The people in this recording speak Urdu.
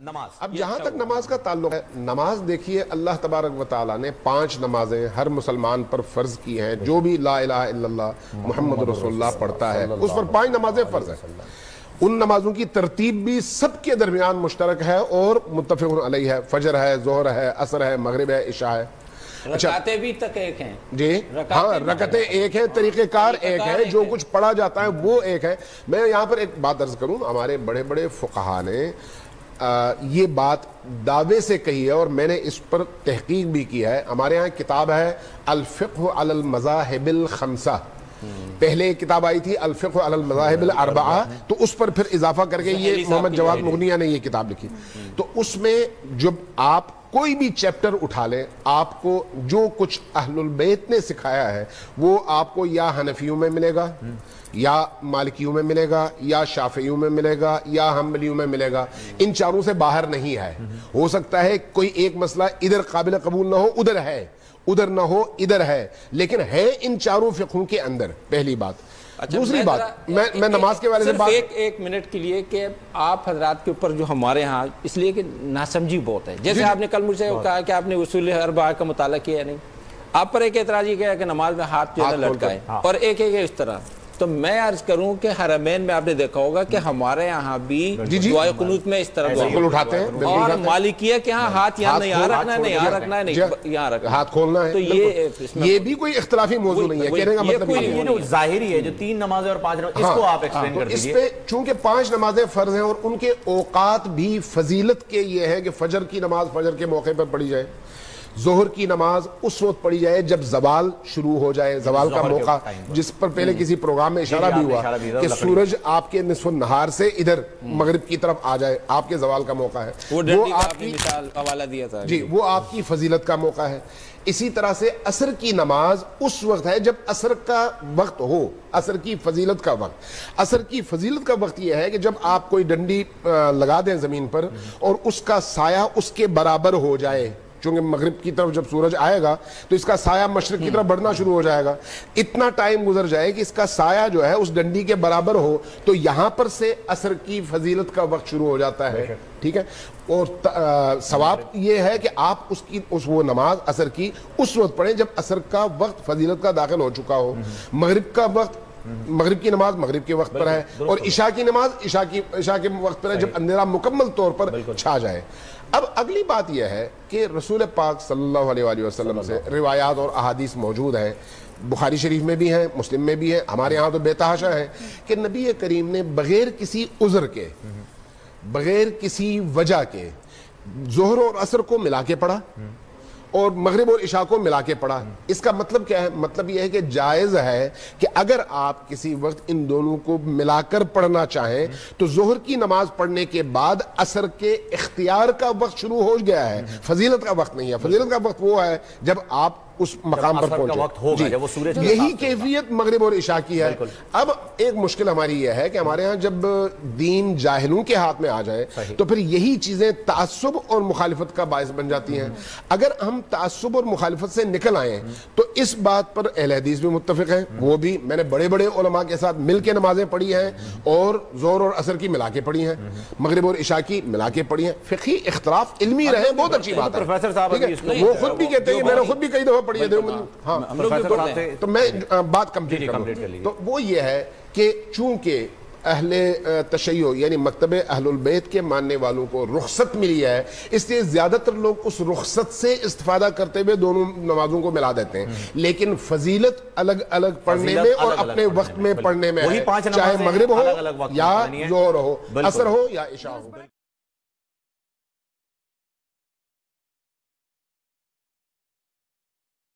اب جہاں تک نماز کا تعلق ہے، نماز دیکھیے اللہ تبارک و تعالیٰ نے 5 نمازیں ہر مسلمان پر فرض کی ہیں. جو بھی لا الہ الا اللہ محمد رسول اللہ پڑھتا ہے اس پر 5 نمازیں فرض ہیں. ان نمازوں کی ترتیب بھی سب کے درمیان مشترک ہے اور متفق علیہ ہے. فجر ہے، ظہر ہے، عصر ہے، مغرب ہے، عشاء ہے. رکعتیں بھی تک ایک ہیں. جی ہاں، رکعتیں ایک ہیں، طریقہ کار ایک ہے، جو کچھ پڑھا جاتا ہے وہ ایک ہے. میں یہاں پر ایک بات عرض کروں، ہمارے بڑے بڑے فقہا نے یہ بات دعوے سے کہی ہے اور میں نے اس پر تحقیق بھی کی ہے. ہمارے ہاں کتاب ہے الفقہ علی المذاہب الخمسہ. پہلے ایک کتاب آئی تھی الفقہ علی المذاہب الاربعہ، تو اس پر پھر اضافہ کر کے یہ محمد جواد مغنیہ نے یہ کتاب لکھی. تو اس میں جب آپ کوئی بھی چیپٹر اٹھا لیں، آپ کو جو کچھ اہل البیت نے سکھایا ہے وہ آپ کو یا حنفیوں میں ملے گا، یا مالکیوں میں ملے گا، یا شافعیوں میں ملے گا، یا حنبلیوں میں ملے گا. ان چاروں سے باہر نہیں ہے. ہو سکتا ہے کوئی ایک مسئلہ ادھر قابل قبول نہ ہو، ادھر ہے، ادھر نہ ہو ادھر ہے، لیکن ہے ان چاروں فقہوں کے اندر. پہلی بات. دوسری بات، میں نماز کے والے سے بات ایک منٹ کے لیے کہ آپ حضرات کے اوپر جو ہمارے ہاں اس لیے کہ ناسمجھی بہت ہے. جیسے آپ نے کل مجھ سے کہا کہ آپ نے اصول اربعہ کا مطالعہ کیا نہیں، آپ پر ایک اعتراض یہ کیا کہ نماز میں ہاتھ جو ہے لٹکائے اور ایک اس طرح. تو میں عرض کروں کہ حرمین میں آپ نے دیکھا ہوگا کہ ہمارے یہاں بھی دعائے قنوت میں اس طرح بالکل اٹھاتے ہیں، اور مالکیہ کے ہاں ہاتھ یہاں یہاں رکھنا ہے، نہیں یہاں رکھنا ہے، نہیں یہاں رکھنا ہے، ہاتھ کھولنا ہے. تو یہ بھی کوئی اختلافی موضوع نہیں ہے. کہنے کا مطلب یہ جو ظاہری ہے جو 3 نمازیں اور 5 نمازیں، اس کو آپ ایکسپلین کر دیجئے. اس پہ چونکہ 5 نمازیں فرض ہیں اور ان کے اوقات بھی فضیلت کے یہ ہے کہ فجر کی نماز فجر کے موقع پر پڑھی جائے، ظہر کی نماز اس وقت پڑھی جائے جب زوال شروع ہو جائے، زوال کا موقع، جس پر پہلے کسی پروگرام میں اشارہ بھی ہوا کہ سورج آپ کے نصف النہار سے ادھر مغرب کی طرف آ جائے، آپ کے زوال کا موقع ہے. وہ آپ کی مثال حوالہ دیا تھا جی، وہ آپ کی فضیلت کا موقع ہے. اسی طرح سے عصر کی نماز اس وقت ہے جب عصر کا وقت ہو، عصر کی فضیلت کا وقت. عصر کی فضیلت کا وقت یہ ہے کہ جب آپ کوئی ڈنڈی لگا دیں زمین پر اور اس کا سایہ اس کے برابر ہو جائے. چونکہ مغرب کی طرف جب سورج آئے گا تو اس کا سایہ مشرق کی طرف بڑھنا شروع ہو جائے گا. اتنا ٹائم گزر جائے کہ اس کا سایہ جو ہے اس ڈنڈی کے برابر ہو، تو یہاں پر سے عصر کی فضیلت کا وقت شروع ہو جاتا ہے. ٹھیک ہے. اور ثواب یہ ہے کہ آپ وہ نماز عصر کی اس وقت پڑھیں جب عصر کا وقت فضیلت کا داخل ہو چکا ہو. مغرب کا وقت، مغرب کی نماز مغرب کے وقت پر ہے، اور عشاء کی نماز عشاء کے وقت پر ہے جب اندھیرا مکمل طور پر چھا جائے. اب اگلی بات یہ ہے کہ رسول پاک صلی اللہ علیہ وآلہ وسلم سے روایات اور احادیث موجود ہیں، بخاری شریف میں بھی ہیں، مسلم میں بھی ہیں، ہمارے ہاں تو بے تحاشا ہے کہ نبی کریم نے بغیر کسی عذر کے، بغیر کسی وجہ کے ظہر اور عصر کو ملا کے پڑھا اور مغرب اور عشاء کو ملا کے پڑھا. اس کا مطلب کیا ہے؟ مطلب یہ ہے کہ جائز ہے کہ اگر آپ کسی وقت ان دونوں کو ملا کر پڑھنا چاہیں تو ظہر کی نماز پڑھنے کے بعد عصر کے اختیار کا وقت شروع ہو گیا ہے، فضیلت کا وقت نہیں ہے. فضیلت کا وقت وہ ہے جب آپ اس مقام پر پہنچے. یہی کیفیت مغرب اور عشاء کی ہے. اب ایک مشکل ہماری یہ ہے کہ ہمارے ہاں جب دین جاہلوں کے ہاتھ میں آ جائے تو پھر یہی چیزیں تعصب اور مخالفت کا باعث بن جاتی ہیں. اگر ہم تعصب اور مخالفت سے نکل آئیں تو اس بات پر اہل حدیث بھی متفق ہیں. وہ بھی میں نے بڑے بڑے علماء کے ساتھ مل کے نمازیں پڑھی ہیں اور ظہر اور عصر کی ملا کے پڑھی ہیں، مغرب اور عشاء کی ملا کے پڑھی ہیں. فقہی اختلاف علمی رہے بہت اچھی بات ہے. پروفیسر صاحب وہ خود بھی کہتے ہیں، میں نے خود بھی کئی دفعہ پڑھی ہے. تو میں بات کمپلیٹ کروں تو وہ یہ ہے کہ چونکہ اہل تشیع یعنی مکتب اہل البیت کے ماننے والوں کو رخصت ملی ہے، اس لیے زیادہ تر لوگ اس رخصت سے استفادہ کرتے ہوئے دونوں نمازوں کو ملا دیتے ہیں. لیکن فضیلت الگ الگ پڑھنے میں اور اپنے وقت میں پڑھنے میں ہے، چاہے مغرب ہو یا ظہر ہو، عصر ہو یا عشاء ہو.